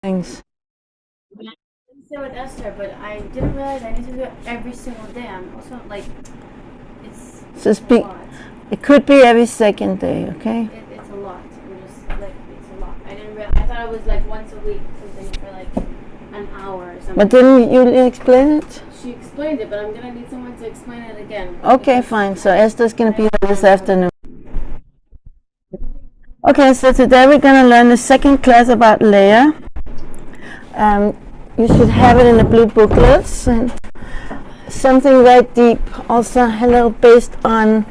things. I didn't say with Esther, but I didn't realize I need to do it every single day. I'm also like, it's So a lot. it could be every second day, okay? It's a lot. I'm just like, it's a lot. I didn't realize. I thought it was like once a week, something for like an hour or something. But didn't you explain it? She explained it, but I'm gonna need someone to explain it again. Okay, fine. So Esther's going to be here this afternoon. Okay, so today we're going to learn the second class about Leah. You should have it in the blue booklets. And something very deep, also hello, based on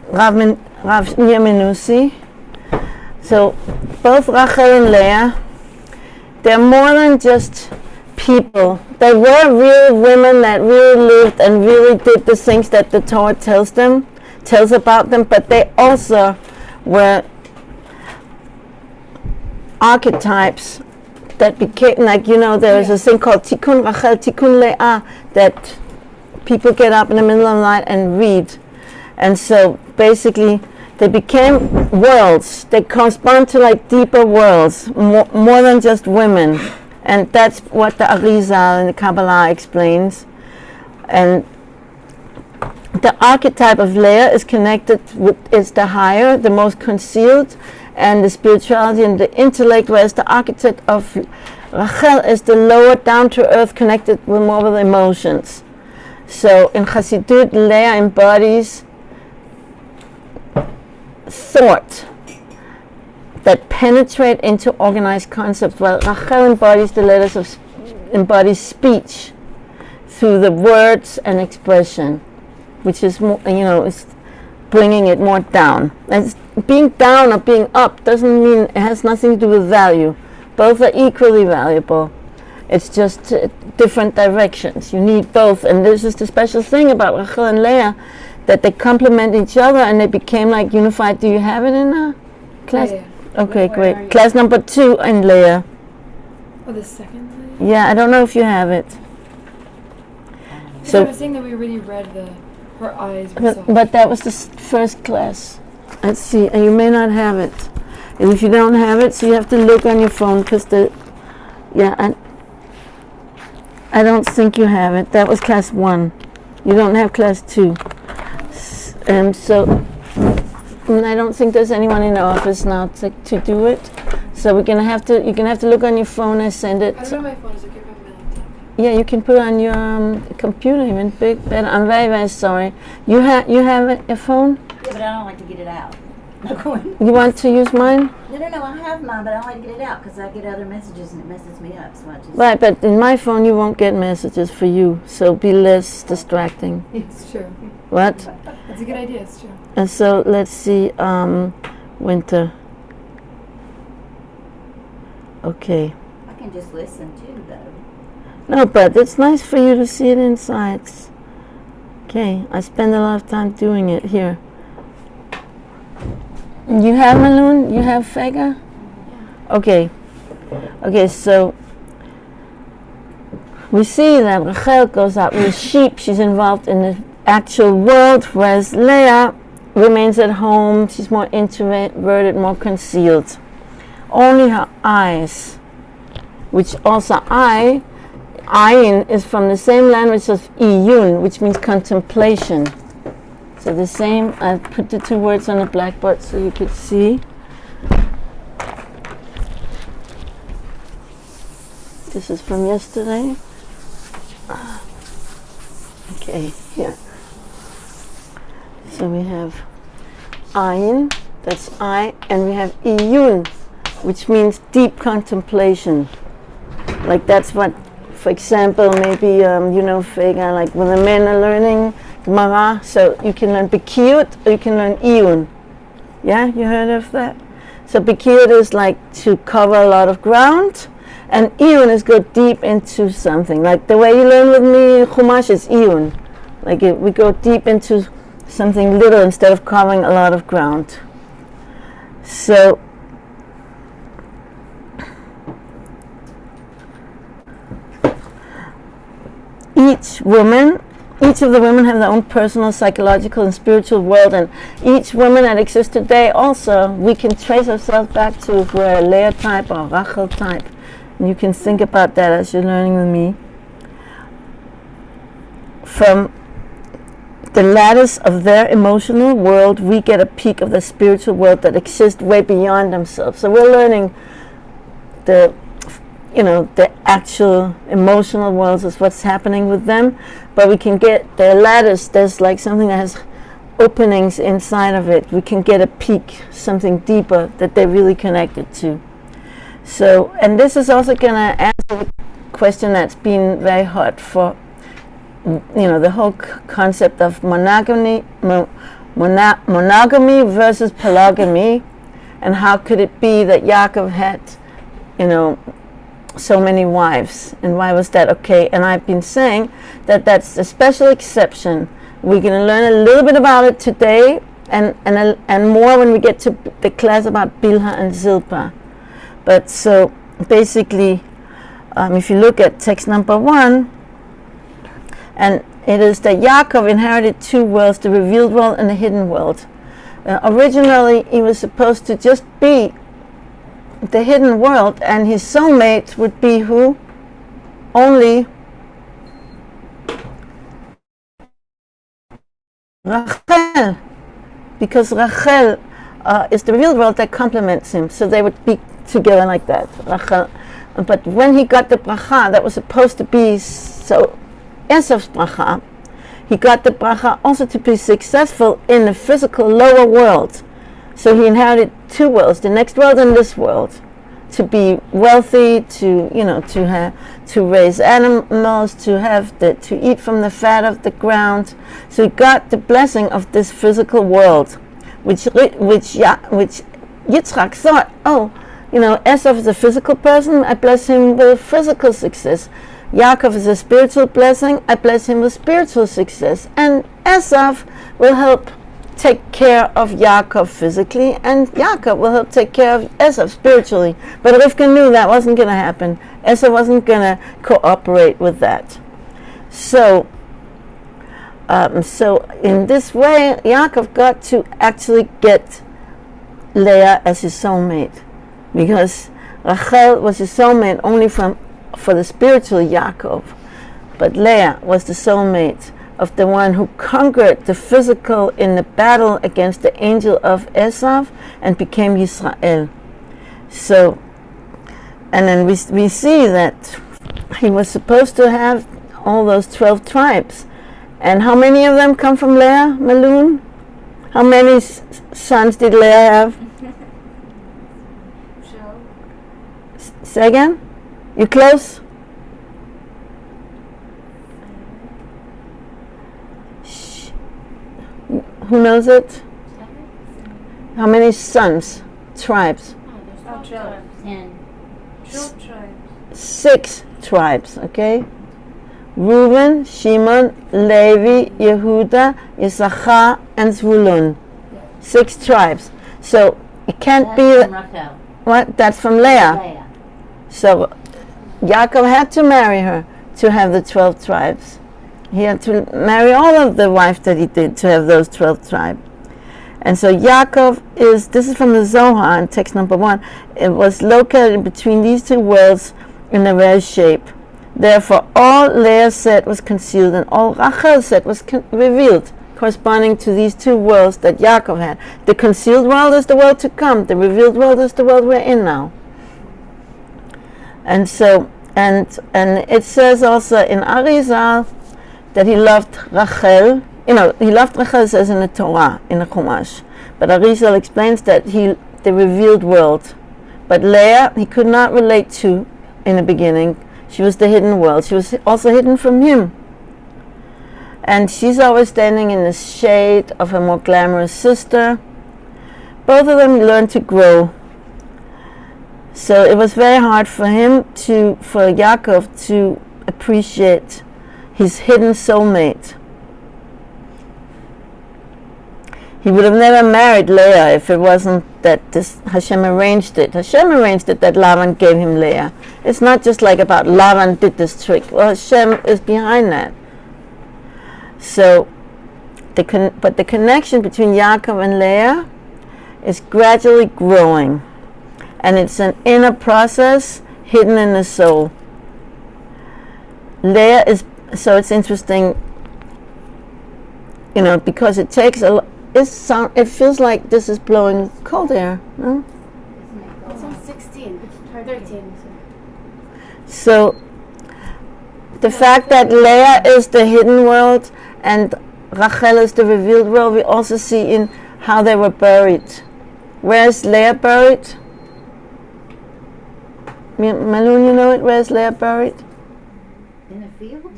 Rav Nir Menusi. So both Rachel and Leah, they're more than just people. They were real women that really lived and really did the things that the Torah tells about them, but they also were archetypes that became, like, there is a thing called Tikkun Rachel, Tikkun Leah, that people get up in the middle of the night and read. And so basically they became worlds. They correspond to like deeper worlds, more than just women. And that's what the Arizal in the Kabbalah explains. And the archetype of Leah is connected with, it's the higher, the most concealed, and the spirituality and the intellect, whereas the archetype of Rachel is the lower, down-to-earth, connected with more with emotions. So in Chassidut, Leah embodies thought that penetrate into organized concepts, while Rachel embodies embodies speech through the words and expression, which is more, is bringing it more down. And being down or being up doesn't mean, it has nothing to do with value. Both are equally valuable. It's just different directions. You need both, and this is the special thing about Rachel and Leah, that they complement each other and they became like unified. Do you have it in a class? Yeah. Okay, Where great. Class number 2 in Leah. Oh, the second Leah? Yeah, I don't know if you have it. So I was saying that we already read her eyes. But that was the first class. Let's see, and you may not have it. And if you don't have it, so you have to look on your phone, because I don't think you have it. That was class 1. You don't have class 2. And so I don't think there's anyone in the office now to do it. So you're gonna have to look on your phone and send it. I don't know my phone, so give me my laptop. Yeah, you can put it on your computer even big. But I'm very, very sorry. You have a phone? Yeah, but I don't like to get it out. You want to use mine? No, I have mine, but I don't like to get it out because I get other messages and it messes me up. So I just... Right, but in my phone you won't get messages for you, so be less distracting. It's true. What? That's a good idea, it's true. And so let's see, winter. Okay. I can just listen too, though. No, but it's nice for you to see it inside. Okay, I spend a lot of time doing it here. You have Malun? You have Fega? Yeah. Okay, so we see that Rachel goes out with sheep. She's involved in the actual world, whereas Leah remains at home. She's more introverted, more concealed. Only her eyes, which also Ayin is from the same language as Iyun, which means contemplation. So the same, I put the 2 words on the blackboard so you could see. This is from yesterday. Okay, here. So we have Ayin, that's I, and we have Iyun, which means deep contemplation. Like that's what, for example, maybe Fega, like when the men are learning Gemara, so you can learn Bekiyut or you can learn Iyun. Yeah, you heard of that? So Bekiyut is like to cover a lot of ground, and Iyun is go deep into something. Like the way you learn with me Chumash is Iyun. Like we go deep into something little instead of covering a lot of ground. So each woman each of the women have their own personal, psychological, and spiritual world, and each woman that exists today also, we can trace ourselves back to if we're a Leah type or a Rachel type. And you can think about that as you're learning with me. From the lattice of their emotional world, we get a peek of the spiritual world that exists way beyond themselves. So we're learning the actual emotional worlds is what's happening with them, but we can get their lattice. There's like something that has openings inside of it. We can get a peek, something deeper that they're really connected to. So, and this is also going to answer the question that's been very hot for, the whole concept of monogamy versus polygamy, and how could it be that Yaakov had, so many wives, and why was that okay? And I've been saying that that's a special exception. We're going to learn a little bit about it today, and more when we get to the class about Bilhah and Zilpah. But so basically, if you look at text number 1, and it is that Yaakov inherited two worlds, the revealed world and the hidden world. Originally, he was supposed to just be the hidden world, and his soulmate would be who? Only Rachel, because Rachel is the revealed world that complements him, so they would be together like that, Rachel. But when he got the bracha that was supposed to be so Esav's bracha, he got the bracha also to be successful in the physical lower world. So he inherited two worlds, the next world and this world, to be wealthy, to raise animals, to eat from the fat of the ground. So he got the blessing of this physical world, which Yitzchak thought, Esav is a physical person, I bless him with physical success. Yaakov is a spiritual blessing, I bless him with spiritual success. And Esav will help take care of Yaakov physically, and Yaakov will help take care of Esav spiritually. But Rivka knew that wasn't going to happen. Esav wasn't going to cooperate with that. So in this way, Yaakov got to actually get Leah as his soulmate, because Rachel was his soulmate only for the spiritual Yaakov, but Leah was the soulmate of the one who conquered the physical in the battle against the angel of Esav and became Yisrael. So, and then we see that he was supposed to have all those 12 tribes. And how many of them come from Leah, Maloon? How many sons did Leah have? Say again? You close? Who knows it? How many sons? Tribes? Oh, there's 12 tribes. 10. 6 tribes, okay? Reuben, Shimon, Levi, Yehuda, Issachar, and Zvulun. 6 tribes. So it can't be... From Rachel. What? That's from Leah. Leah. So Yaakov had to marry her to have the 12 tribes. He had to marry all of the wives that he did to have those 12 tribes. And so Yaakov this is from the Zohar in text number 1, it was located between these two worlds in a rare shape. Therefore all Leah's set was concealed and all Rachel's set was revealed, corresponding to these two worlds that Yaakov had. The concealed world is the world to come, the revealed world is the world we're in now. And so, and it says also in Arizal that he loved Rachel. He loved Rachel, it says in the Torah, in the Chumash. But Arizal explains that the revealed world. But Leah, he could not relate to in the beginning. She was the hidden world. She was also hidden from him. And she's always standing in the shade of her more glamorous sister. Both of them learned to grow. So it was very hard for Yaakov to appreciate his hidden soulmate. He would have never married Leah if it wasn't that Hashem arranged it. Hashem arranged it that Lavan gave him Leah. It's not just like about Lavan did this trick. Well, Hashem is behind that. So, but the connection between Yaakov and Leah is gradually growing, and it's an inner process hidden in the soul. Leah is, so it's interesting, because it takes it feels like this is blowing cold air, no? It's on 16. It's 13. So the fact that Leah is the hidden world and Rachel is the revealed world, we also see in how they were buried. Where is Leah buried? Malun, you know it? Where is Leah buried? In a field?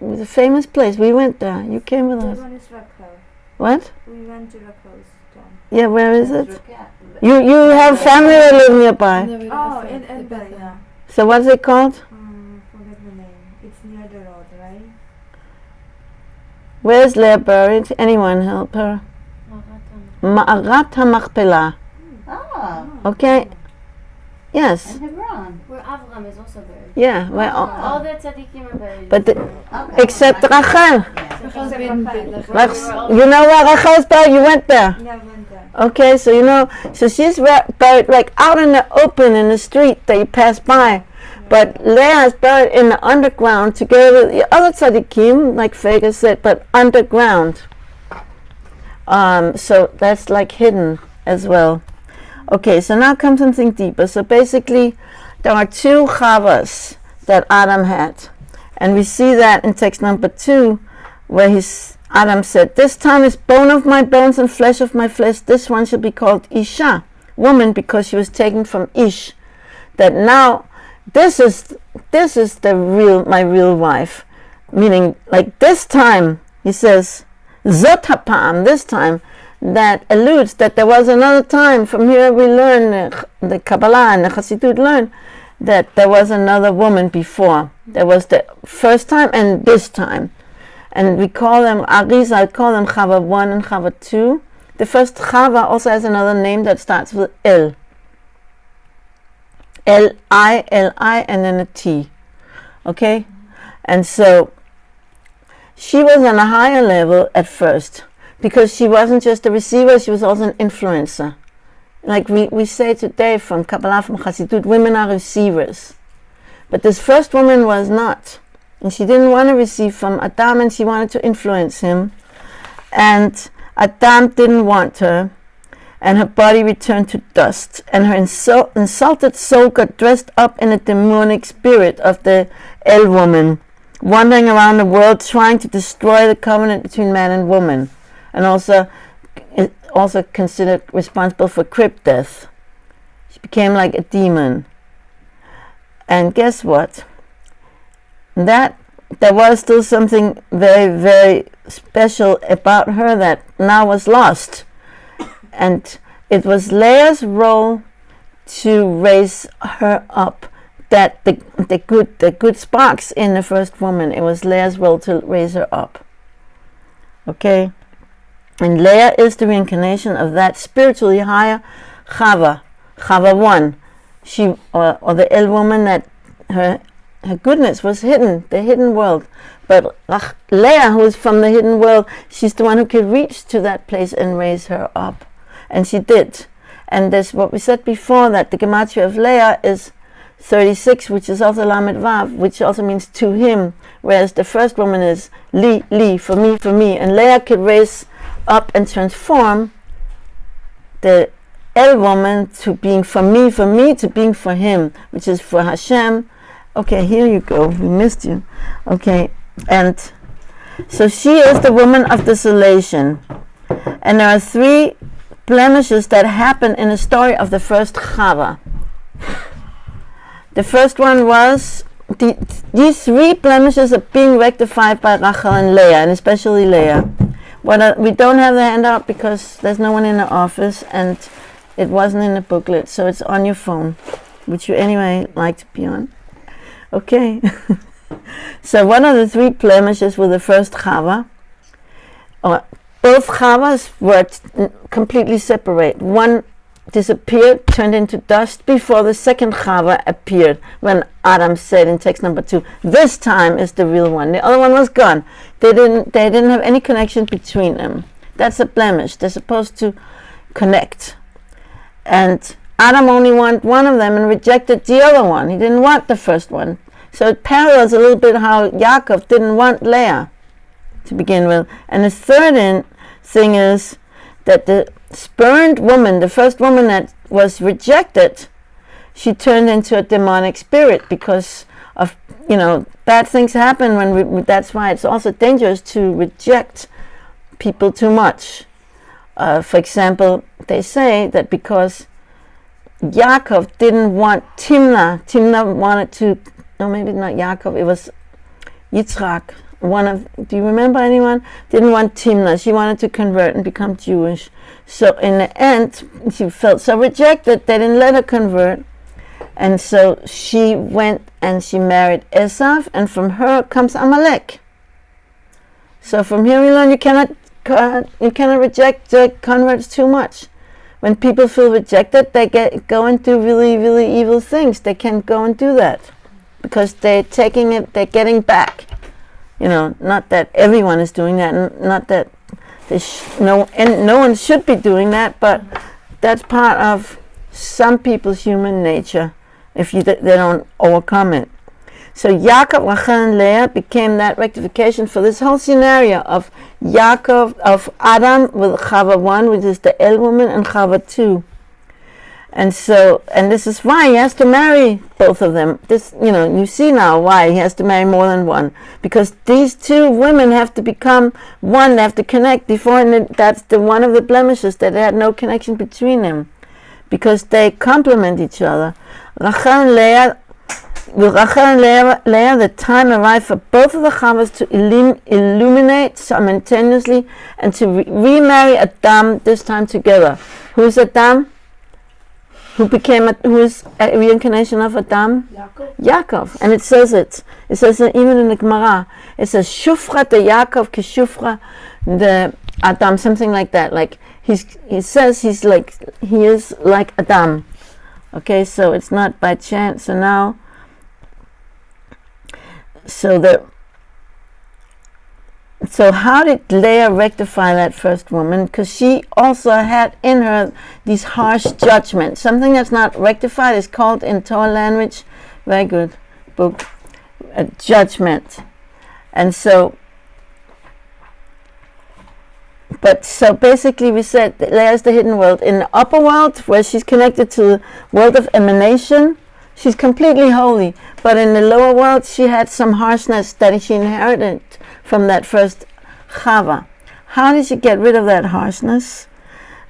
The famous place. We went there. You came with us. That one is Rachel. What? We went to Rachel's tomb. Yeah, where is it? Raquel. You have family that live nearby. Oh, in Bethel, yeah. So what's it called? Forget the name. It's near the road, right? Where is Leah buried? Anyone help her? Ma'arat HaMachpelah. Oh, Okay. Yes. in Hebron. Where Avram is also buried. Yeah. Where? All the tzaddikim are buried. But Okay. except Rachel. Rachel's been buried. You know where Rachel's buried? You went there. Yeah, we went there. Okay, so so she's buried like out in the open in the street that you pass by. But Leah is buried in the underground together with the other tzaddikim, like Vega said, but underground. So that's like hidden as well. Okay, so now comes something deeper. So basically, there are two chavas that Adam had. And we see that in text number 2, where Adam said, "This time is bone of my bones and flesh of my flesh. This one shall be called Isha, woman, because she was taken from Ish." That now, this is my real wife. Meaning, like this time, he says, Zot hapam, this time, that alludes that there was another time. From here we learn, the Kabbalah and the Chassidut learn, that there was another woman before. There was the first time and this time. And we call them, Arizal call them Chava 1 and Chava 2. The first Chava also has another name that starts with El. L-I, L-I, and then a T. Okay? And so, she was on a higher level at first, because she wasn't just a receiver, she was also an influencer. Like we say today from Kabbalah, from Chassidut, women are receivers. But this first woman was not. And she didn't want to receive from Adam, and she wanted to influence him. And Adam didn't want her, and her body returned to dust. And her insulted soul got dressed up in a demonic spirit of the El woman, wandering around the world trying to destroy the covenant between man and woman. And also considered responsible for crib death. She became like a demon. And guess what? That there was still something very, very special about her that now was lost. And it was Leah's role to raise her up. That the good sparks in the first woman, it was Leah's role to raise her up. Okay? And Leah is the reincarnation of that spiritually higher Chava 1. She, or the El woman, that her goodness was hidden, the hidden world. But Leah, who is from the hidden world, she's the one who could reach to that place and raise her up. And she did. And there's what we said before, that the gematria of Leah is 36, which is also Lamed Vav, which also means to him, whereas the first woman is Li, for me. And Leah could raise up and transform the El woman to being for me, to being for him, which is for Hashem. Okay, here you go. We missed you. Okay, and so she is the woman of desolation. And there are 3 blemishes that happen in the story of the first Chava. The first one was, these 3 blemishes are being rectified by Rachel and Leah, and especially Leah. We don't have the handout because there's no one in the office, and it wasn't in the booklet, so it's on your phone, which you anyway like to be on. Okay. So one of the 3 blemishes with the first Chava, both Chavas were completely separate. One disappeared, turned into dust before the second Chava appeared, when Adam said in text number 2, this time is the real one. The other one was gone. They didn't have any connection between them. That's a blemish. They're supposed to connect. And Adam only wanted one of them and rejected the other one. He didn't want the first one. So it parallels a little bit how Yaakov didn't want Leah to begin with. And the third thing is that the spurned woman, the first woman that was rejected, she turned into a demonic spirit because of, bad things happen when that's why it's also dangerous to reject people too much. For example, they say that because Yaakov didn't want Timnah wanted to, no, maybe not Yaakov, it was Yitzchak. Do you remember anyone? Didn't want Timnah. She wanted to convert and become Jewish. So in the end, she felt so rejected, they didn't let her convert. And so she went and she married Esav, and from her comes Amalek. So from here we learn you cannot reject the converts too much. When people feel rejected, they go and do really, really evil things. They can't go and do that because they're getting back. Not that everyone is doing that, and not that no one should be doing that, but that's part of some people's human nature if they don't overcome it. So Yaakov, Rachel, and Leah became that rectification for this whole scenario of Yaakov, of Adam with Chava 1, which is the El woman, and Chava 2. And this is why he has to marry both of them. You see now why he has to marry more than one. Because these two women have to become one, they have to connect before, and that's one of the blemishes, that they had no connection between them. Because they complement each other. With Rachel and Leah, the time arrived for both of the Chavas to illuminate simultaneously and to remarry Adam, this time together. Who's Adam? Who is a reincarnation of Adam? Yaakov. And it says even in the Gemara, it says Shufra de Yaakov ki Shufra de Adam, something like that. Like he says he is like Adam. Okay, so it's not by chance. So how did Leah rectify that first woman? Because she also had in her these harsh judgments. Something that's not rectified is called in Torah language, very good book, a judgment. And so basically we said that Leah is the hidden world. In the upper world, where she's connected to the world of emanation, she's completely holy. But in the lower world, she had some harshness that she inherited from that first Chava. How did she get rid of that harshness?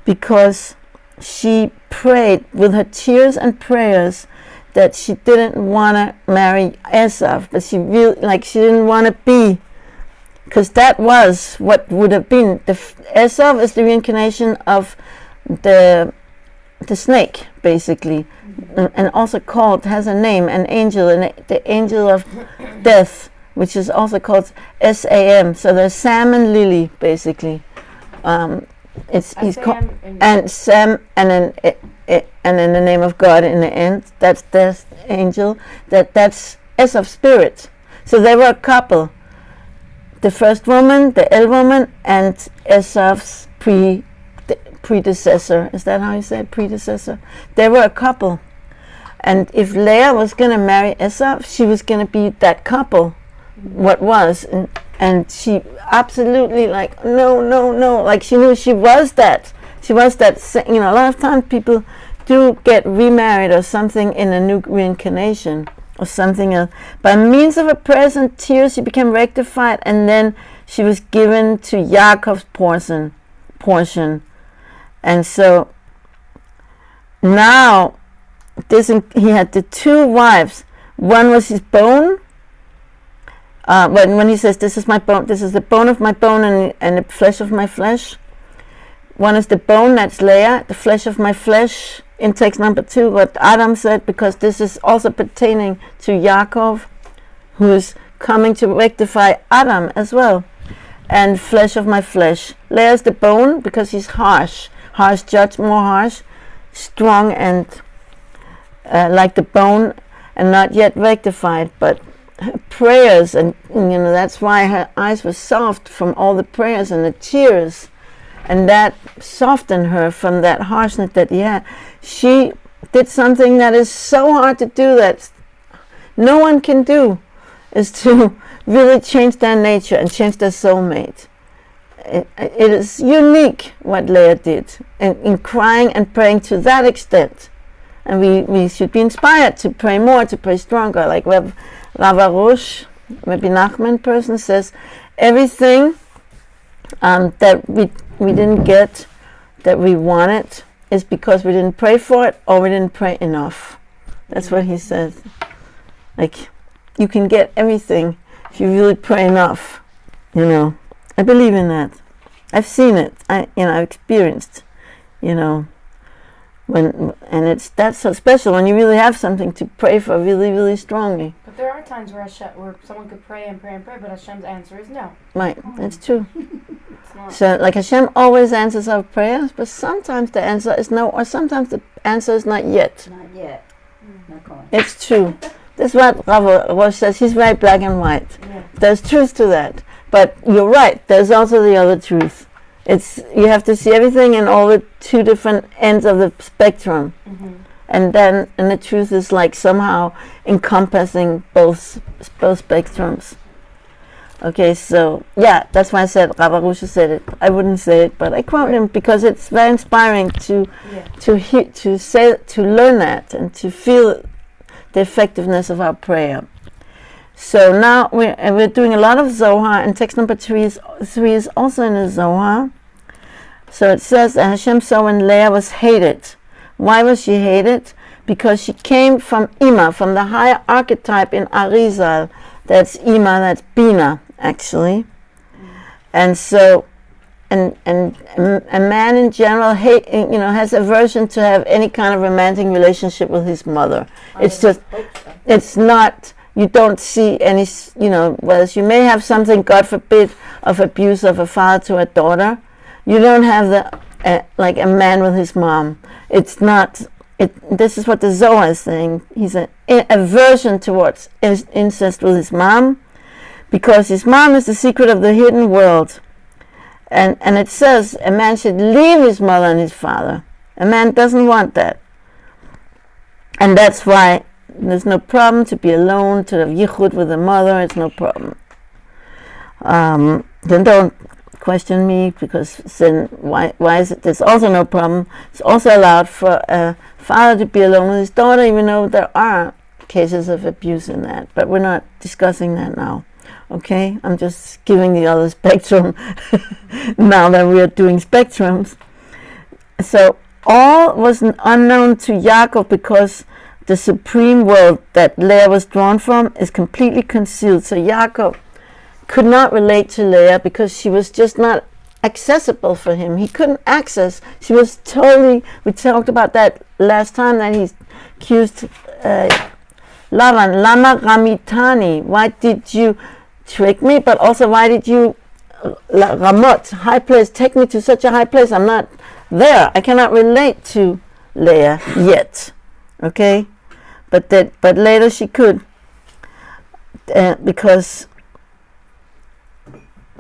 Because she prayed with her tears and prayers that she didn't want to marry Esav, but she didn't want to be, because that was what would have been. Esav is the reincarnation of the snake, basically, and also has a name, an angel, and the angel of death, which is also called Sam. So there's Sam and Lily, basically. He's called and Sam, and then the name of God in the end. That's death angel. That's Esav's spirit. So they were a couple. The first woman, the El woman, and Esav's predecessor. Is that how you say it? Predecessor? They were a couple. And if Leah was going to marry Esav, she was going to be that couple. What was. And she absolutely no. Like she knew she was that. She was that. A lot of times people do get remarried or something in a new reincarnation or something else. By means of her prayers and tears, she became rectified, and then she was given to Yaakov's portion. And so now he had the two wives. One was his bone. When he says, "This is my bone, this is the bone of my bone and the flesh of my flesh." One is the bone, that's Leah, the flesh of my flesh. In text number 2, what Adam said, because this is also pertaining to Yaakov, who is coming to rectify Adam as well. And flesh of my flesh. Leah is the bone because he's harsh judge, more harsh. strong and like the bone and not yet rectified, but her prayers, and that's why her eyes were soft from all the prayers and the tears, and that softened her from that harshness that he had. She did something that is so hard to do, that no one can do, is to really change their nature and change their soulmate. It is unique what Leah did in crying and praying to that extent. And we should be inspired to pray more, to pray stronger. Like Rav Arush, Rabbi Nachman person, says, everything that we didn't get, that we wanted, is because we didn't pray for it or we didn't pray enough. That's what he says. Like, you can get everything if you really pray enough. I believe in that. I've seen it. I've experienced. That's so special when you really have something to pray for really, really strongly. But there are times where someone could pray and pray and pray, but Hashem's answer is no. Right, that's true. It's not. So, like, Hashem always answers our prayers, but sometimes the answer is no, or sometimes the answer is not yet. Not yet. Not going. It's true. That's what Rav Rosh says. He's very black and white. Yeah. There's truth to that. But you're right, there's also the other truth. You have to see everything in all the two different ends of the spectrum. Mm-hmm. And the truth is like somehow encompassing both spectrums. Okay, so yeah, that's why I said Rav Arush said it. I wouldn't say it, but I quote him because it's very inspiring to learn that and to feel the effectiveness of our prayer. So now we're doing a lot of Zohar, and text number 3 is also in the Zohar. So it says that Hashem saw when Leah was hated. Why was she hated? Because she came from Ima, from the higher archetype in Arizal. That's Ima, that's Bina, actually. And so, and a man in general has aversion to have any kind of romantic relationship with his mother. It's not. You don't see any, whereas you may have something, God forbid, of abuse of a father to a daughter, you don't have like a man with his mom. It's not, this is what the Zohar is saying. He's an aversion towards incest with his mom, because his mom is the secret of the hidden world. And it says a man should leave his mother and his father. A man doesn't want that. And that's why there's no problem to be alone, to have yichud with a mother. It's no problem. Then don't question me, because then why is it? There's also no problem. It's also allowed for a father to be alone with his daughter, even though there are cases of abuse in that. But we're not discussing that now. Okay, I'm just giving the other spectrum now that we are doing spectrums. So all was unknown to Yaakov, because the supreme world that Leah was drawn from is completely concealed. So Yaakov could not relate to Leah because she was just not accessible for him. He couldn't access. She was totally, we talked about that last time, that he accused Lavan, Lama Ramitani, why did you trick me? But also, why did you, Ramot, high place, take me to such a high place? I'm not there. I cannot relate to Leah yet. Okay? But later she could, because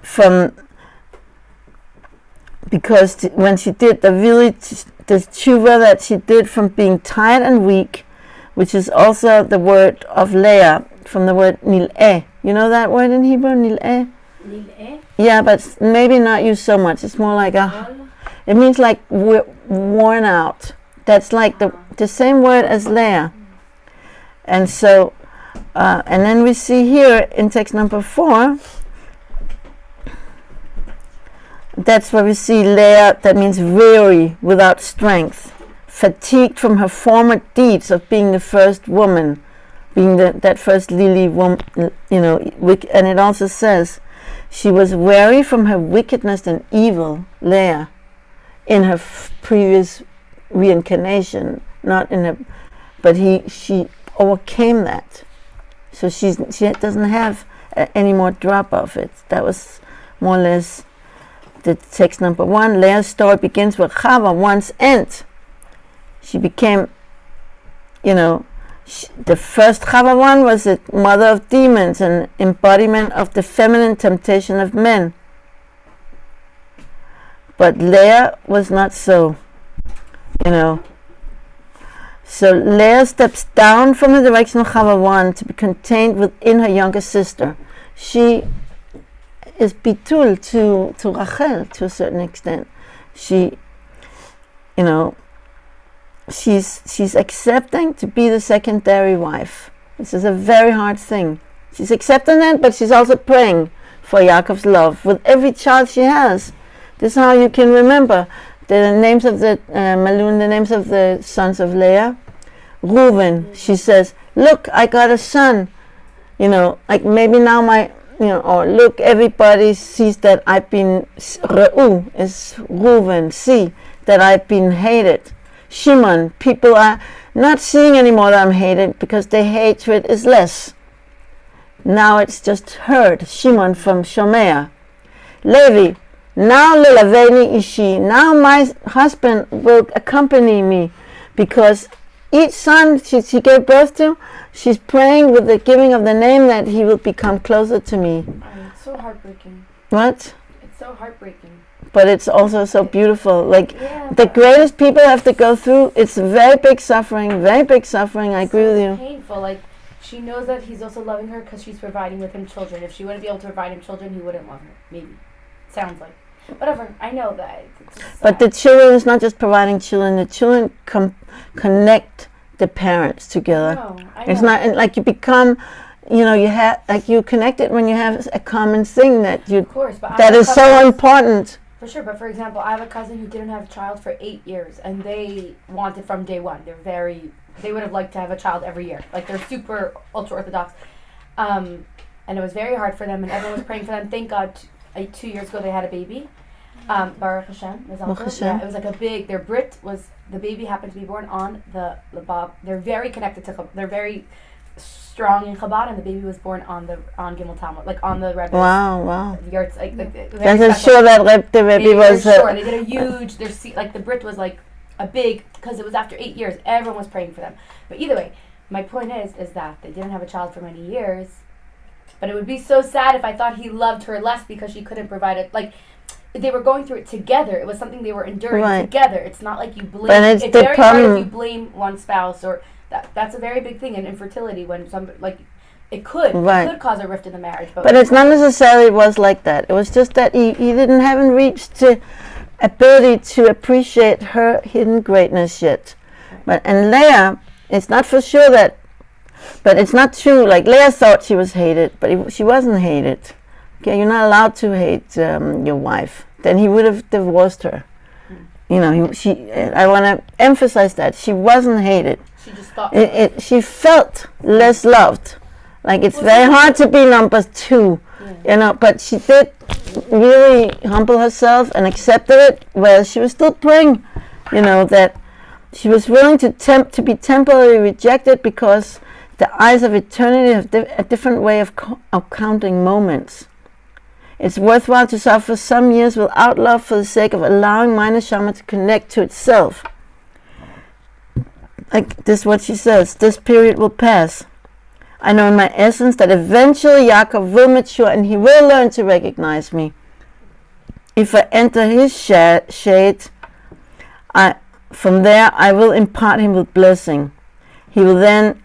when she did the tshuva that she did from being tired and weak, which is also the word of Leah, from the word nil'eh. You know that word in Hebrew, nil'eh? Nil'eh? Yeah, but maybe not used so much. It's more like it means like worn out. That's like the same word as Leah. And so, and then we see here in text number 4, that's where we see Leah, that means weary, without strength, fatigued from her former deeds of being the first woman, being that first lily woman, and it also says, she was weary from her wickedness and evil, Leah, in her previous reincarnation, not in her, but she overcame that. So she doesn't have any more drop of it. That was more or less the text number 1. Leah's story begins with Chava, one's end. She became, the first Chava one was the mother of demons, an embodiment of the feminine temptation of men. But Leah was not so, So Leah steps down from the direction of Chava 1 to be contained within her younger sister. She is bitul to Rachel to a certain extent. She, she's accepting to be the secondary wife. This is a very hard thing. She's accepting that, but she's also praying for Yaakov's love with every child she has. This is how you can remember the names of the Malun, the names of the sons of Leah. Reuven, she says, look, I got a son. Like maybe now or look, everybody sees that I've been, Reu is Reuven, see that I've been hated. Shimon, people are not seeing anymore that I'm hated because their hatred is less. Now it's just heard, Shimon from Shomea. Levi, now Lilaveni Ishi, now my husband will accompany me, because each son she gave birth to, she's praying with the giving of the name that he will become closer to me. It's so heartbreaking. What? It's so heartbreaking. But it's also so beautiful. Like, the greatest people have to go through, it's very big suffering, I agree with you. Painful. Like, she knows that he's also loving her because she's providing with him children. If she wouldn't be able to provide him children, he wouldn't love her. Maybe. Sounds like. Whatever. I know that. But the children is not just providing children. The children connect the parents together. I know. It's not like you become, you have, like, you connect it when you have a common thing that you. Of course, but that is so important. For sure, but for example, I have a cousin who didn't have a child for 8 years, and they wanted from day one. They would have liked to have a child every year. Like, they're super ultra orthodox, and it was very hard for them, and everyone was praying for them. Thank God, 2 years ago they had a baby. Baruch Hashem. Yeah, it was like a big. Their Brit was, the baby happened to be born on the Labab. They're very connected to. They're very strong in Chabad, and the baby was born on Gimel Talmud, like on the Rebbe's. Wow. Yards, like That's sure that the baby was. Sure, they did a huge. Like the Brit was like a big, because it was after 8 years. Everyone was praying for them. But either way, my point is that they didn't have a child for many years. But it would be so sad if I thought he loved her less because she couldn't provide it. Like, they were going through it together. It was something they were enduring together. It's not like you blame. But it's very hard if you blame one spouse, or that's a very big thing in infertility, when it could cause a rift in the marriage. But it's not necessarily was like that. It was just that he haven't reached the ability to appreciate her hidden greatness yet. And Leah, it's not for sure that, but it's not true. Like, Leah thought she was hated, but she wasn't hated. Okay, you're not allowed to hate your wife. Then he would have divorced her. I want to emphasize that she wasn't hated. She just thought she felt less loved. Like, it's very hard to be number two, but she did really humble herself and accepted it, while she was still praying, that she was willing to be temporarily rejected, because the eyes of eternity have a different way of counting moments. It's worthwhile to suffer some years without love for the sake of allowing my neshama to connect to itself. Like, this is what she says: this period will pass. I know in my essence that eventually Yaakov will mature and he will learn to recognize me. If I enter his shade, from there I will impart him with blessing. He will then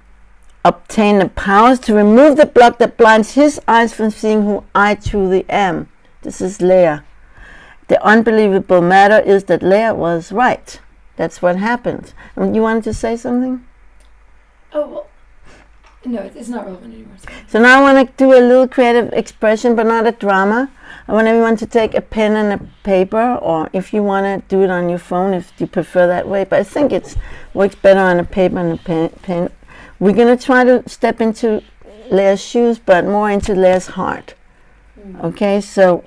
obtain the powers to remove the block that blinds his eyes from seeing who I truly am. This is Leah. The unbelievable matter is that Leah was right. That's what happened. You wanted to say something? Oh, well, no, it's not relevant anymore. So now I want to do a little creative expression, but not a drama. I want everyone to take a pen and a paper, or if you want to do it on your phone, if you prefer that way. But I think it works better on a paper and a pen. We're going to try to step into Leah's shoes, but more into Leah's heart. Okay, so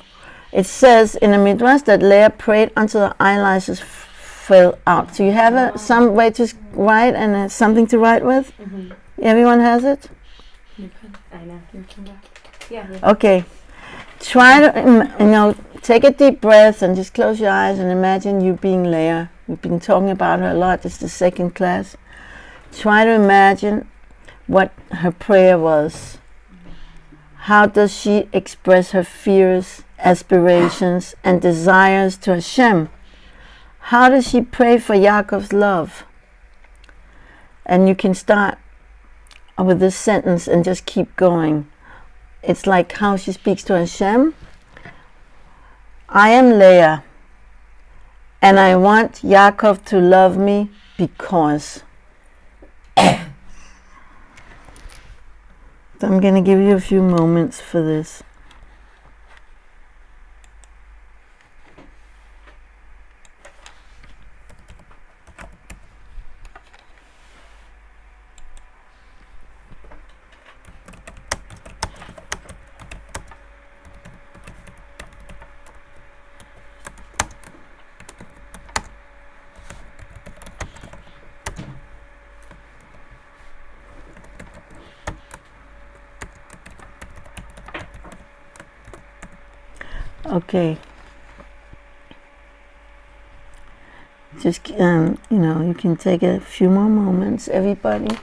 it says in the Midrash that Leah prayed until her eyelashes fell out. So you have some way to write and something to write with? Mm-hmm. Everyone has it? I know. Yeah. Okay. Try to, take a deep breath and just close your eyes and imagine you being Leah. We've been talking about her a lot. It's the second class. Try to imagine what her prayer was. How does she express her fears, aspirations, and desires to Hashem? How does she pray for Yaakov's love? And you can start with this sentence and just keep going. It's like how she speaks to Hashem. I am Leah, and I want Yaakov to love me because. So I'm going to give you a few moments for this. Okay. Just, you can take a few more moments, everybody.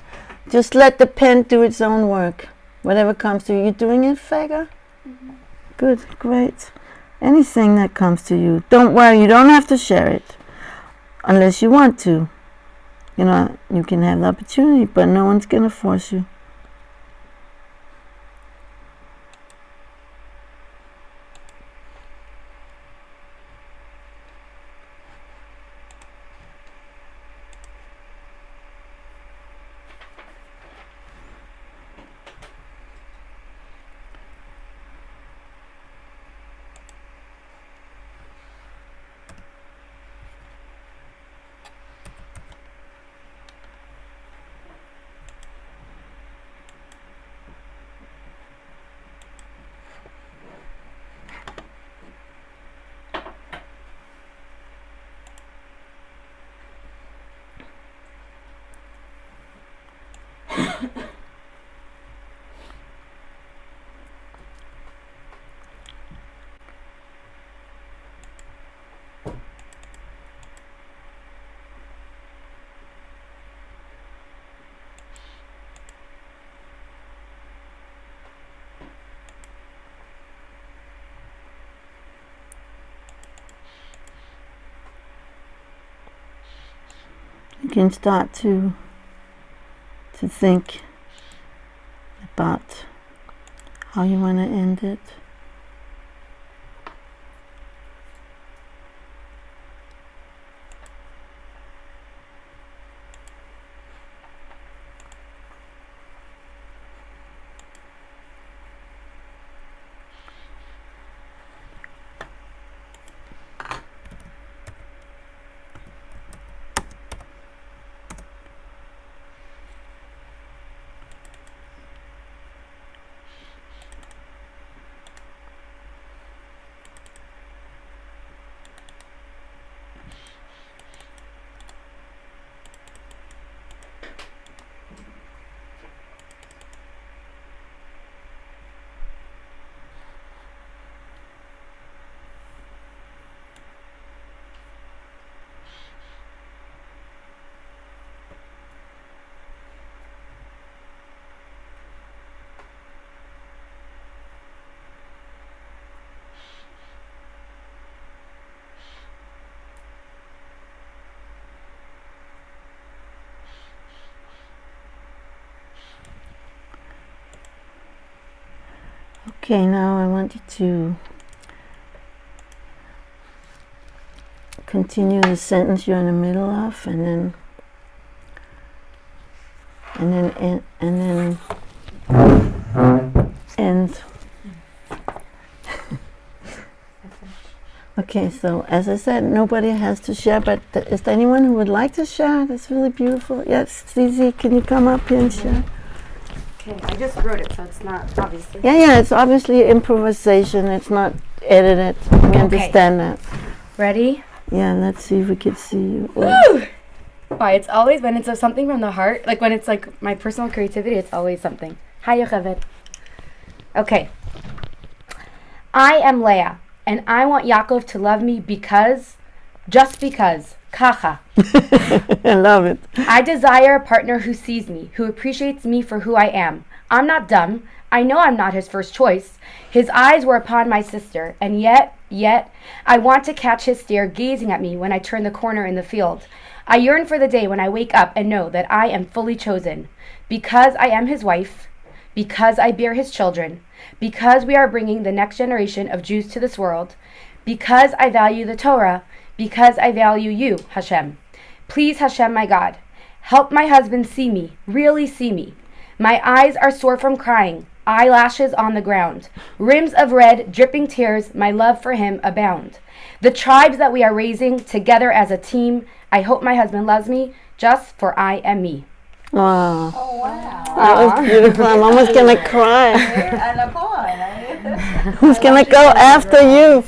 Just let the pen do its own work. Whatever comes to you. You doing it, Faga? Mm-hmm. Good, great. Anything that comes to you. Don't worry, you don't have to share it. Unless you want to. You can have the opportunity, but no one's going to force you. You can start to think about how you want to end it. Okay, now I want you to continue the sentence you're in the middle of, and then end. Okay, so as I said, nobody has to share, but is there anyone who would like to share? That's really beautiful. Yes, Zizi, can you come up here and share? Okay, I just wrote it, so it's not obviously. Yeah, it's obviously improvisation. It's not edited. We understand that. Ready? Yeah, let's see if we can see you. Woo! Why, it's always when it's something from the heart, like when it's like my personal creativity, it's always something. Hi, Yocheved. Okay. I am Leah, and I want Yaakov to love me just because Kacha. I love it. I desire a partner who sees me, who appreciates me for who I am. I'm not dumb. I know I'm not his first choice. His eyes were upon my sister, and yet, I want to catch his stare gazing at me when I turn the corner in the field. I yearn for the day when I wake up and know that I am fully chosen. Because I am his wife, because I bear his children, because we are bringing the next generation of Jews to this world, because I value the Torah, because I value you, Hashem. Please, Hashem, my God, help my husband see me, really see me. My eyes are sore from crying, eyelashes on the ground, rims of red, dripping tears, my love for him abound. The tribes that we are raising together as a team, I hope my husband loves me just for I am me. Wow. Oh, wow. That was beautiful. I'm almost going to cry. And a boy. Who's going to go after you?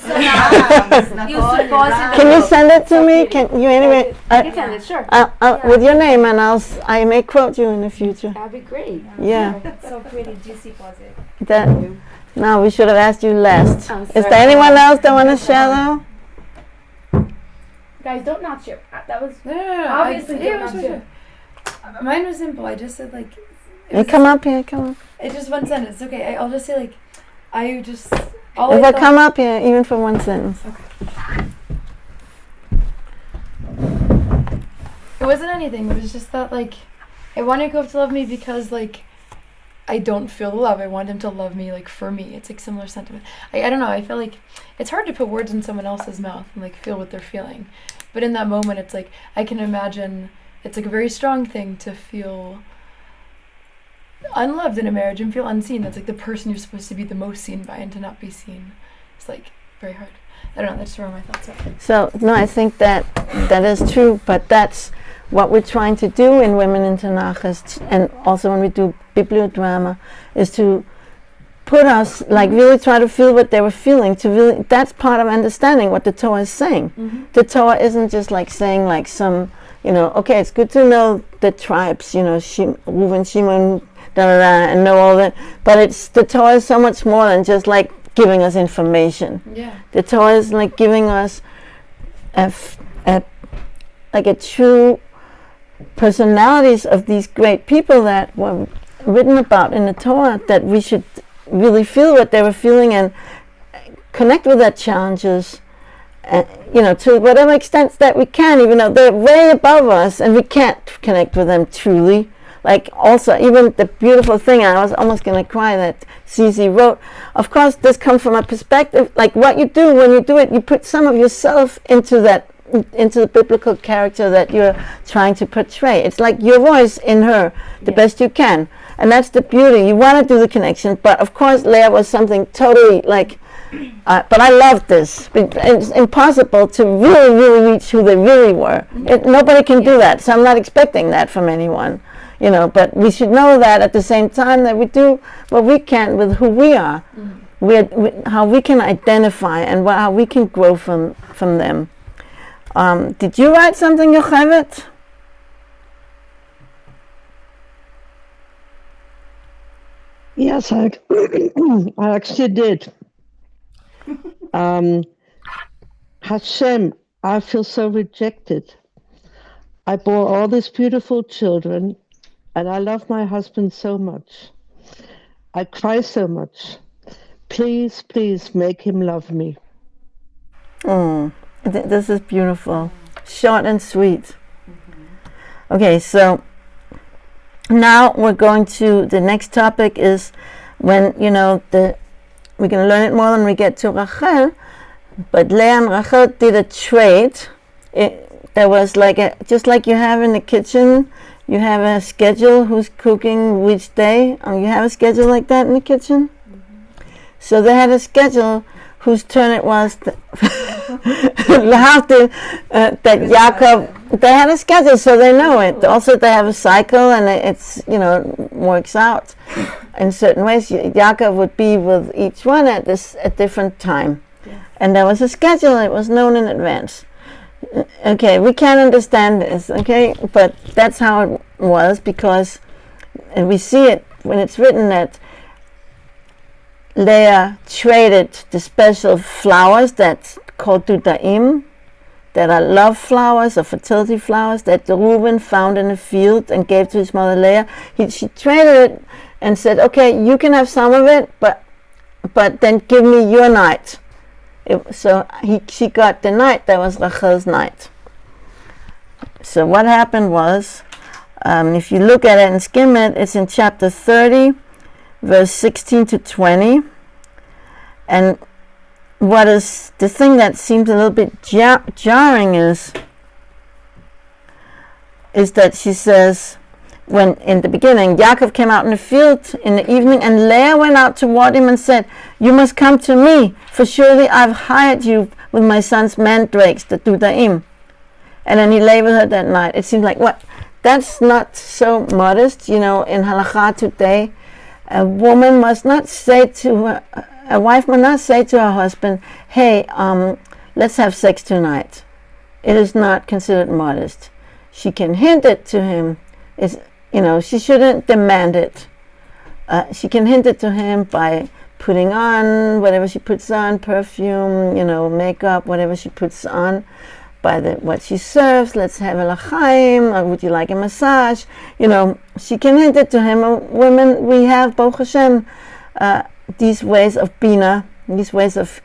Can you send it to me? Can you anyway? I can send it, sure. With your name, and I may quote you in the future. That'd be great. Yeah. It's so pretty, juicy posit. That. No, we should have asked you last. Oh, Is sorry. there anyone else that want to share though? Guys, don't not share. That was No. obviously Yeah, don't it was not sure. share. Mine was simple. I just said like. Hey, come up here. Come up. It's just one sentence. Okay, I'll just say like, I just. If I thought- come up here, even for one sentence. It wasn't anything. It was just that like, I want Yaakov to love me because like, I don't feel the love. I want him to love me like for me. It's like similar sentiment. I don't know. I feel like it's hard to put words in someone else's mouth and like feel what they're feeling. But in that moment, it's like I can imagine. It's like a very strong thing to feel unloved in a marriage and feel unseen. That's like the person you're supposed to be the most seen by, and to not be seen. It's like very hard. I don't know. That's where my thoughts are. So no, I think that is true, but that's what we're trying to do in Women in Tanach, and also when we do bibliodrama, is to put us, like really try to feel what they were feeling, to really, that's part of understanding what the Torah is saying. Mm-hmm. The Torah isn't just like saying like some, okay, it's good to know the tribes, Reuven, Shimon, and know all that, but the Torah is so much more than just like giving us information. Yeah. The Torah is like giving us a true personalities of these great people that were written about in the Torah, that we should really feel what they were feeling and connect with their challenges, to whatever extent that we can, even though they're way above us and we can't connect with them truly. Like also, even the beautiful thing, I was almost going to cry, that Zizi wrote, of course this comes from a perspective, like what you do when you do it, you put some of yourself into the biblical character that you're trying to portray. It's like your voice in her, the best you can. And that's the beauty. You want to do the connection, but of course Leah was something totally like, but I loved this. It's impossible to really, really reach who they really were. Nobody can do that, so I'm not expecting that from anyone. But we should know that at the same time that we do what we can with who we are. How we can identify and how we can grow from them. Did you write something, Yocheved? Yes, I actually did. Hashem, I feel so rejected. I bore all these beautiful children, and I love my husband so much. I cry so much. Please, please make him love me. This is beautiful. Short and sweet. Okay, so now we're going to, the next topic is when, we're going to learn it more when we get to Rachel, but Leah and Rachel did a trade. There was just like you have in the kitchen, you have a schedule who's cooking which day. You have a schedule like that in the kitchen? So they had a schedule whose turn it was that Yaakov, they had a schedule so they know it. Also they have a cycle and it's, works out in certain ways. Yaakov would be with each one at different time. Yeah. And there was a schedule, it was known in advance. Okay, we can't understand this, okay? But that's how it was, because, and we see it when it's written that Leah traded the special flowers that's called dudaim, that are love flowers or fertility flowers that Reuben found in the field and gave to his mother Leah. She traded it and said, okay, you can have some of it, but then give me your night. She got the night that was Rachel's night. So what happened was, if you look at it and skim it, it's in chapter 30, verse 16 to 20. And what is the thing that seems a little bit jarring is that she says, when in the beginning, Yaakov came out in the field in the evening, and Leah went out toward him and said, you must come to me, for surely I've hired you with my son's mandrakes, the dudaim. And then he lay with her that night. It seems like, what? That's not so modest. In halakha today, a woman must not say to her, a wife must not say to her husband, hey, let's have sex tonight. It is not considered modest. She can hint it to him. She shouldn't demand it. She can hint it to him by putting on whatever she puts on, perfume, makeup, whatever she puts on, by what she serves. Let's have a l'chaim, or would you like a massage? She can hint it to him. Women, we have, Baruch Hashem, these ways of bina, these ways of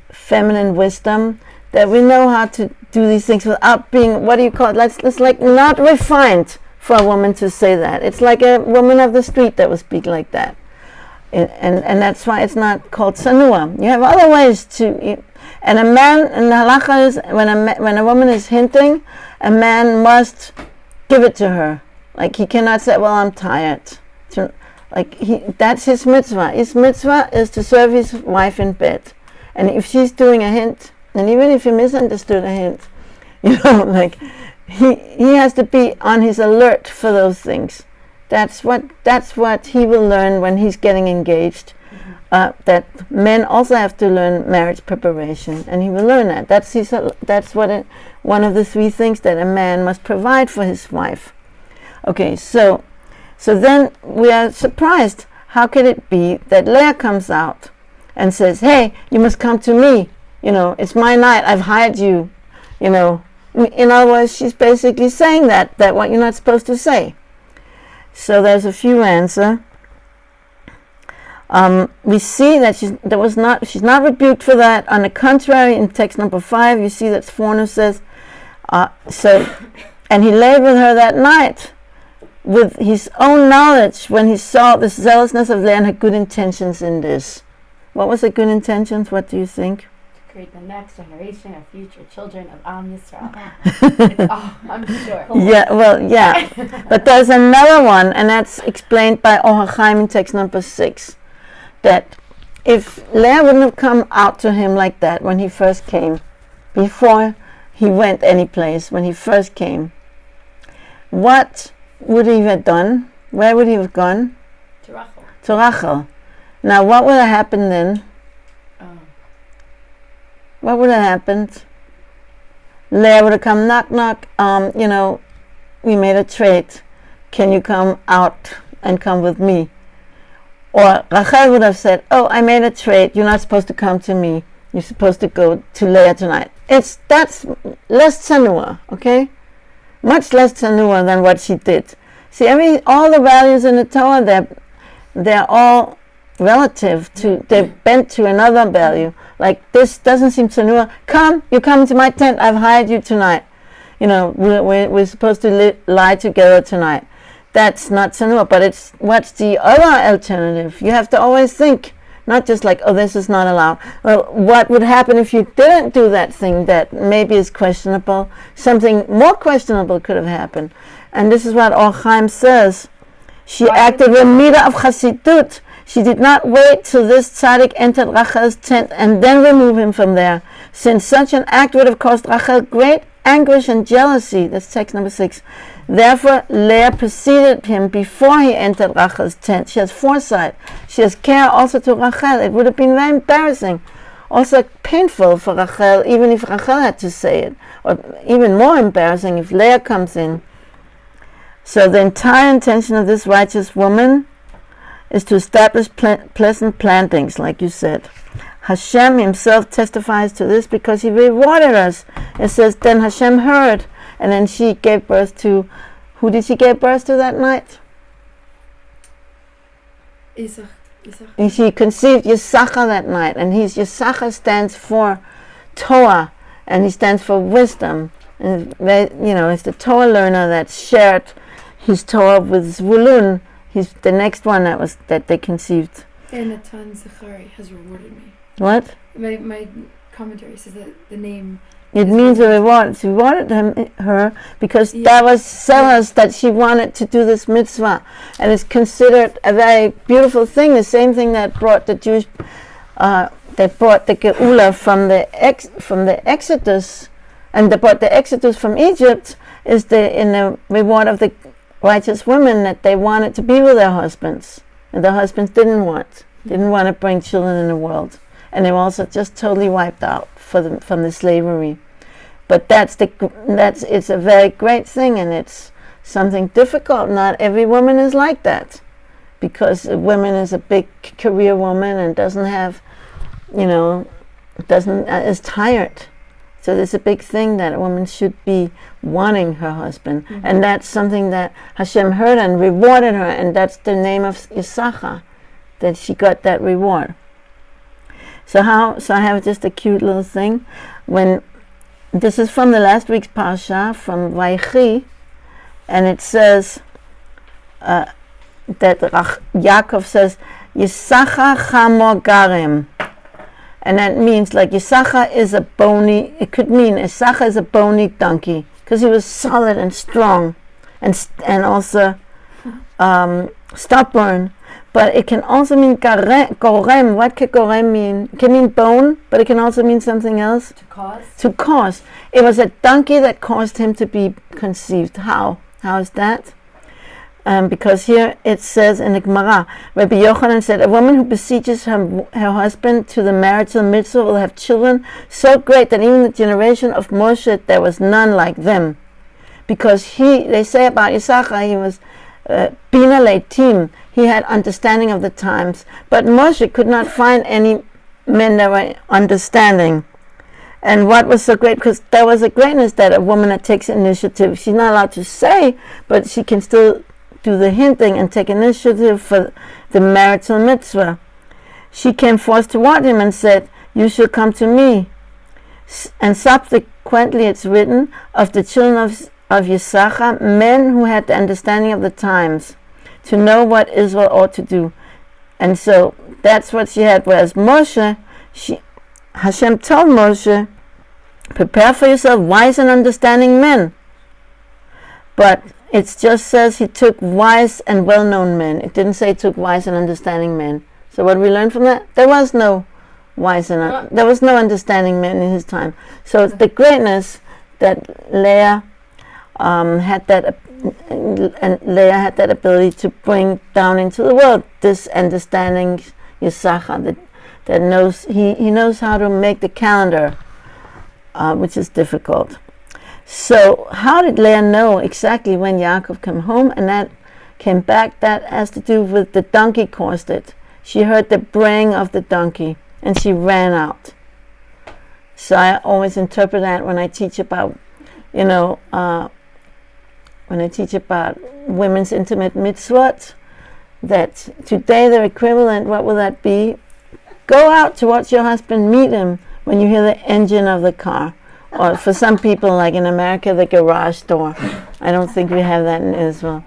feminine wisdom, that we know how to do these things without being, what do you call it? It's like not refined for a woman to say that. It's like a woman of the street that would speak like that. And that's why it's not called sanua. You have other ways to, and a man, and the halacha is, when a woman is hinting, a man must give it to her. Like, he cannot say, well, I'm tired. That's his mitzvah. His mitzvah is to serve his wife in bed. And if she's doing a hint, and even if he misunderstood a hint, he has to be on his alert for those things. That's what he will learn when he's getting engaged. That men also have to learn marriage preparation, and he will learn that. That's one of the three things that a man must provide for his wife. Okay, so then we are surprised. How could it be that Leah comes out and says, "Hey, you must come to me. It's my night. I've hired you." In other words, she's basically saying that what you're not supposed to say. So there's a few answers. We see that she's not rebuked for that. On the contrary, in text number 5, you see that Sforno says, and he lay with her that night with his own knowledge when he saw the zealousness of Leah and her good intentions in this. What was the good intentions? What do you think? To create the next generation of future children of Am Yisrael. I'm sure. Yeah. But there's another one, and that's explained by Or HaChaim in text number 6. That if Leah wouldn't have come out to him like that when he first came, before he went any place, when he first came, what would he have done? Where would he have gone? To Rachel. Now, what would have happened then? What would have happened? Leah would have come, knock, knock, we made a trade. Can you come out and come with me? Or Rachel would have said, oh, I made a trade. You're not supposed to come to me. You're supposed to go to Leah tonight. That's less tsanua, okay? Much less tsanua than what she did. See, all the values in the Torah, they're all relative to, they're bent to another value. Like, this doesn't seem tsanua. You come to my tent. I've hired you tonight. We're supposed to lie together tonight. That's not tsanua, but what's the other alternative? You have to always think, not just like, oh, this is not allowed. Well, what would happen if you didn't do that thing that maybe is questionable? Something more questionable could have happened. And this is what Or Chaim says. She acted with midah of chassidut. She did not wait till this tzaddik entered Rachel's tent and then remove him from there, since such an act would have caused Rachel great anguish and jealousy. That's text number 6. Therefore, Leah preceded him before he entered Rachel's tent. She has foresight. She has care also to Rachel. It would have been very embarrassing, also painful for Rachel, even if Rachel had to say it, or even more embarrassing if Leah comes in. So the entire intention of this righteous woman is to establish pleasant plantings, like you said. Hashem himself testifies to this because he rewarded us. It says, then Hashem heard, and then she gave birth to, who did she give birth to that night? Isaac. And she conceived Yisachar that night, and Yisachar stands for Torah, and he stands for wisdom. And it's the Torah learner that shared his Torah with Zvulun. He's the next one that they conceived. And Natan Zachari has rewarded me. What? My commentary says that the name. It means a reward. She rewarded her because that was us that she wanted to do this mitzvah, and it's considered a very beautiful thing. The same thing that brought the Jewish, that brought the Geula from the Exodus, and that brought the Exodus from Egypt, is in the reward of the righteous women that they wanted to be with their husbands, and their husbands didn't want to bring children in the world, and they were also just totally wiped out from the slavery. But it's a very great thing, and it's something difficult. Not every woman is like that, because a woman is a big career woman and doesn't have, is tired. So there's a big thing that a woman should be wanting her husband, and that's something that Hashem heard and rewarded her, and that's the name of Yisachar, that she got that reward. So I have just a cute little thing. This is from the last week's Parsha, from Vaychi, and it says that Yaakov says, Yisachar chamo garem. And that means, like, Yisachar is a bony, it could mean Yisachar is a bony donkey, because he was solid and strong, and also stubborn. But it can also mean gorem. What can gorem mean? It can mean bone, but it can also mean something else. To cause. It was a donkey that caused him to be conceived. How? How is that? Because here it says in the Gemara, Rabbi Yochanan said, a woman who beseeches her husband to the marital mitzvah will have children so great that even the generation of Moshe, there was none like them. Because they say about Yisachar, he was Bina Leitim, he had understanding of the times, but Moshe could not find any men that were understanding. And what was so great, because there was a greatness that a woman that takes initiative, she's not allowed to say, but she can still do the hinting and take initiative for the marital mitzvah. She came forth toward him and said, you shall come to me. And subsequently it's written of the children of Yisachar, men who had the understanding of the times, to know what Israel ought to do. And so that's what she had. Whereas Moshe, Hashem told Moshe, prepare for yourself wise and understanding men. But it just says he took wise and well-known men. It didn't say he took wise and understanding men. So what we learned from that? There was no wise and there was no understanding men in his time. So it's the greatness that Leah had that ability to bring down into the world this understanding Yisachar that knows he knows how to make the calendar, which is difficult. So how did Leah know exactly when Yaakov came home and that came back? That has to do with the donkey caused it. She heard the braying of the donkey and she ran out. So I always interpret that when I teach about, when I teach about women's intimate mitzvot, that today their equivalent, what will that be? Go out to watch your husband, meet him when you hear the engine of the car. Or for some people, like in America, the garage door. I don't think we have that in Israel.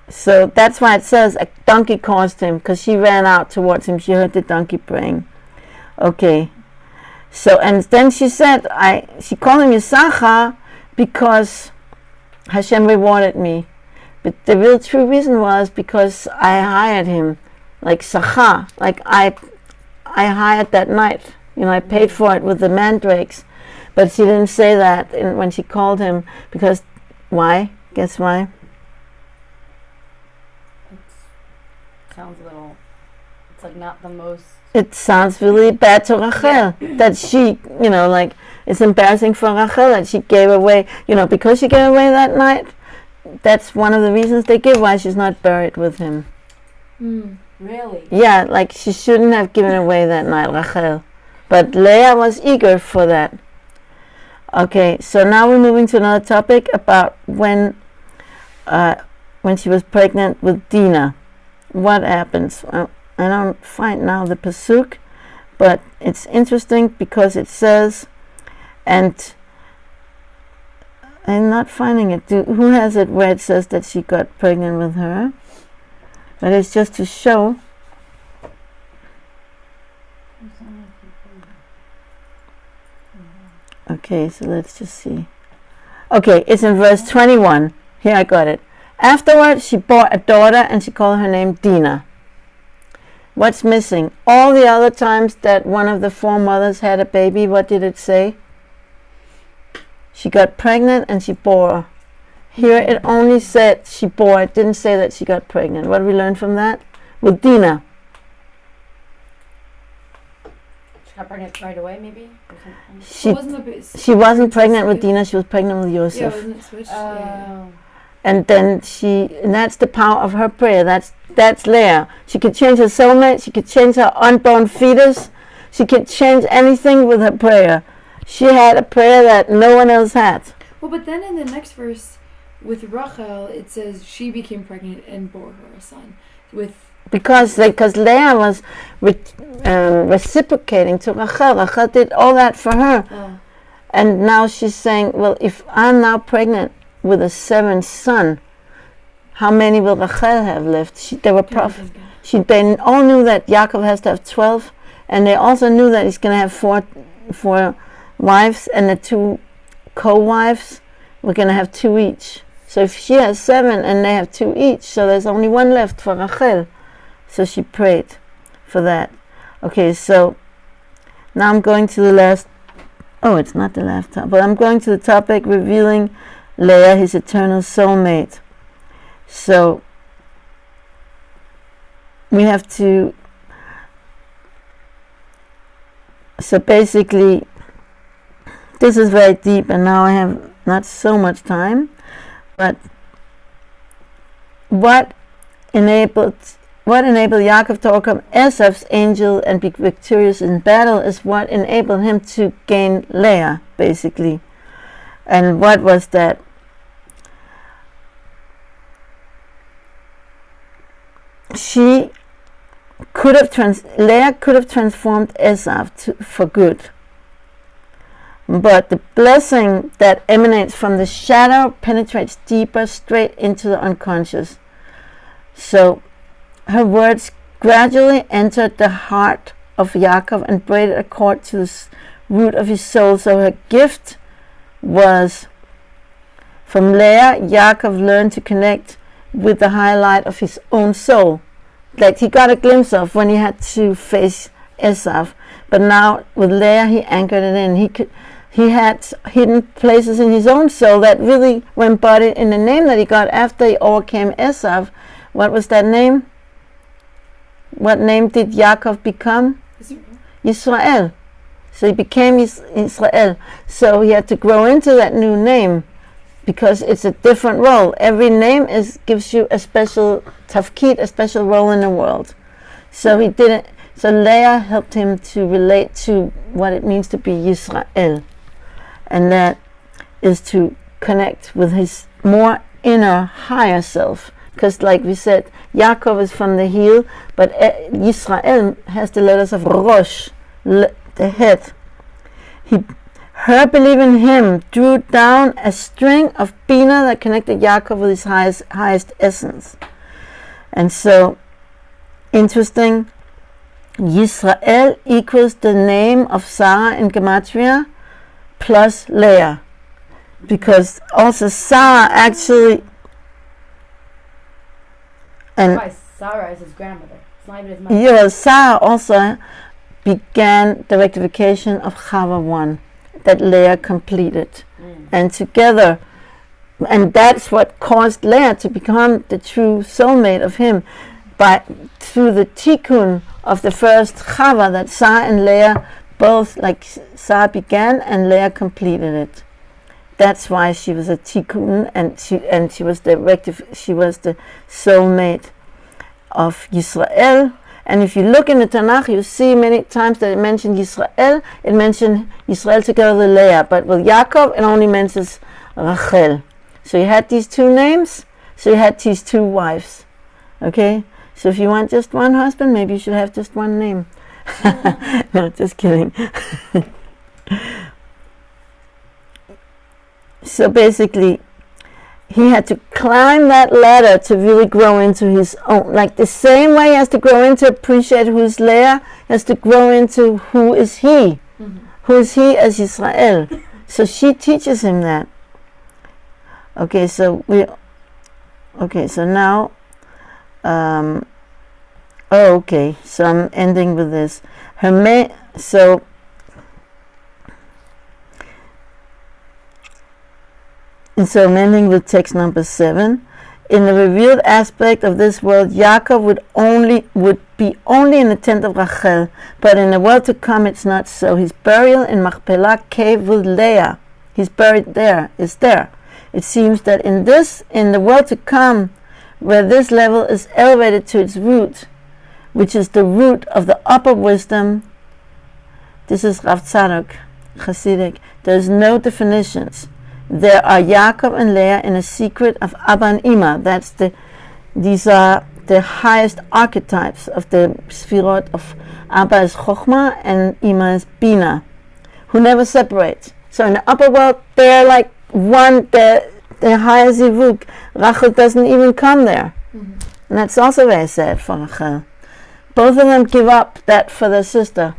So that's why it says a donkey caused him, because she ran out towards him. She heard the donkey braying. Okay. So, and then she said, she called him Yisachar because Hashem rewarded me. But the real true reason was because I hired him, like Sachar, like I hired that night. I paid for it with the mandrakes. But she didn't say that when she called him, because why? Guess why? Sounds a little, it's like not the most. It sounds really bad to Rachel, that she, it's embarrassing for Rachel that she gave away, because she gave away that night. That's one of the reasons they give why she's not buried with him. Really? Yeah, like she shouldn't have given away that night, Rachel. But Leah was eager for that. Okay, so now we're moving to another topic about when she was pregnant with Dinah. What happens? I don't find now the pasuk, but it's interesting because it says, and I'm not finding it. Who has it where it says that she got pregnant with her? But it's just to show. Okay, so let's just see. Okay, it's in verse 21. Here, I got it. Afterwards, she bore a daughter, and she called her name Dinah. What's missing? All the other times that one of the four mothers had a baby, what did it say? She got pregnant and she bore. Here it only said she bore. It didn't say that she got pregnant. What did we learn from that? With Dinah. She got pregnant right away, maybe? She wasn't pregnant with Dinah. She was pregnant with Yeah, Yosef. wasn't it switched? And then and that's the power of her prayer. That's Leah. She could change her soulmate. She could change her unborn fetus. She could change anything with her prayer. She had a prayer that no one else had. Well, but then in the next verse with Rachel, it says she became pregnant and bore her a son. Because Leah was reciprocating to Rachel. Rachel did all that for her. Oh. And now she's saying, well, if I'm now pregnant with a seventh son, how many will Rachel have left? They were prophets. They all knew that Yaakov has to have 12, and they also knew that he's going to have four wives, and the two co-wives were going to have 2 each. So if she has 7 and they have 2 each, so there's only 1 left for Rachel. So she prayed for that. Okay, so now I'm going to the last. Oh, it's not the last topic, but I'm going to the topic revealing Leah, his eternal soulmate. So we have to. So basically, this is very deep, and now I have not so much time. But what enabled Yaakov to overcome Esav's angel and be victorious in battle is what enabled him to gain Leah, basically. And what was that? Leah could have transformed Esav for good. But the blessing that emanates from the shadow penetrates deeper, straight into the unconscious. So her words gradually entered the heart of Yaakov and braided a cord to the root of his soul. So her gift was, from Leah, Yaakov learned to connect with the highlight of his own soul. Like he got a glimpse of when he had to face Esav. But now with Leah, he anchored it in. He had hidden places in his own soul that really were embodied in the name that he got after he overcame Esav. What was that name? What name did Yaakov become? Yisrael. So he became Israel. So he had to grow into that new name because it's a different role. Every name gives you a special tafkid, a special role in the world. So he didn't. So Leah helped him to relate to what it means to be Yisrael. And that is to connect with his more inner, higher self. Because like we said, Yaakov is from the heel, but Yisrael has the letters of Rosh, the head. Her belief in him drew down a string of Bina that connected Yaakov with his highest essence. And so, interesting, Yisrael equals the name of Sarah in Gematria plus Leah. Because also Sarah actually... Why Sarah is his grandmother? It's not even his mother. Yeah, Sarah also began the rectification of Chava 1 that Leah completed. And together, and that's what caused Leah to become the true soulmate of him, through the tikkun of the first Chava that Sarah and Leah both, like Sarah began and Leah completed it. That's why she was a tikkun, and she was the soulmate. of Yisrael. And if you look in the Tanach, you see many times that it mentions Yisrael. It mentions Yisrael together with Leah, but with Yaakov it only mentions Rachel. So you had these two names, so you had these two wives. Okay? So if you want just one husband, maybe you should have just one name. No, just kidding. So basically, he had to climb that ladder to really grow into his own. Like the same way he has to grow into appreciate who's Leah, he has to grow into who is he. Who is he as Israel. So she teaches him that. Okay, so now, so I'm ending with this. So I'm ending with text number 7. In the revealed aspect of this world, Yaakov would be only in the tent of Rachel, but in the world to come it's not so. His burial in Machpelah cave with Leah, he's buried there, is there. It seems that in the world to come, where this level is elevated to its root, which is the root of the upper wisdom, this is Rav Tzadok, Hasidic, there's no definitions. There are Yaakov and Leah in a secret of Abba and Ima. These are the highest archetypes of the Sfirot of Abba is Chochmah and Ima is Bina, who never separates. So in the upper world, they're like one, the higher Zivuk. Rachel doesn't even come there. And that's also very sad for Rachel. Both of them give up that for their sister.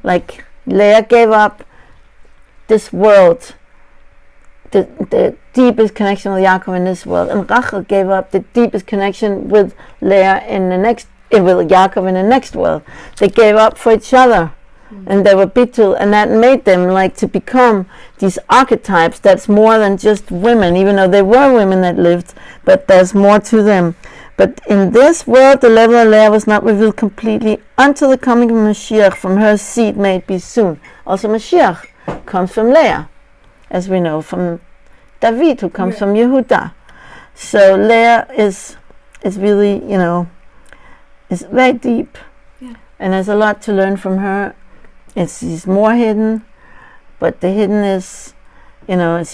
Like Leah gave up this world, the deepest connection with Yaakov in this world, and Rachel gave up the deepest connection with Leah with Yaakov in the next world. They gave up for each other, and they were bitul, and that made them like to become these archetypes that's more than just women, even though they were women that lived, but there's more to them. But in this world, the level of Leah was not revealed completely until the coming of Mashiach. From her seed may it be soon. Also Mashiach comes from Leah, as we know, from David, who comes from Yehuda. So Leah is really, is very deep. Yeah. And there's a lot to learn from her. She's more hidden, but the hidden is, the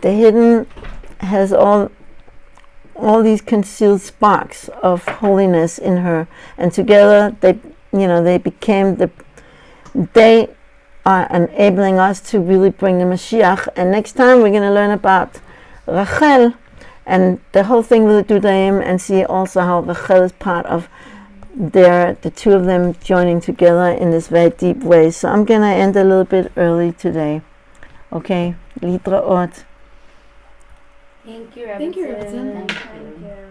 hidden has all these concealed sparks of holiness in her. And together they are enabling us to really bring the Mashiach. And next time we're going to learn about Rachel and the whole thing with the Dudaim, and see also how Rachel is part of the two of them joining together in this very deep way. So I'm going to end a little bit early today. Okay, Litraot. Thank you, Rebbetzin. Thank you, Rebbetzin. Thank you.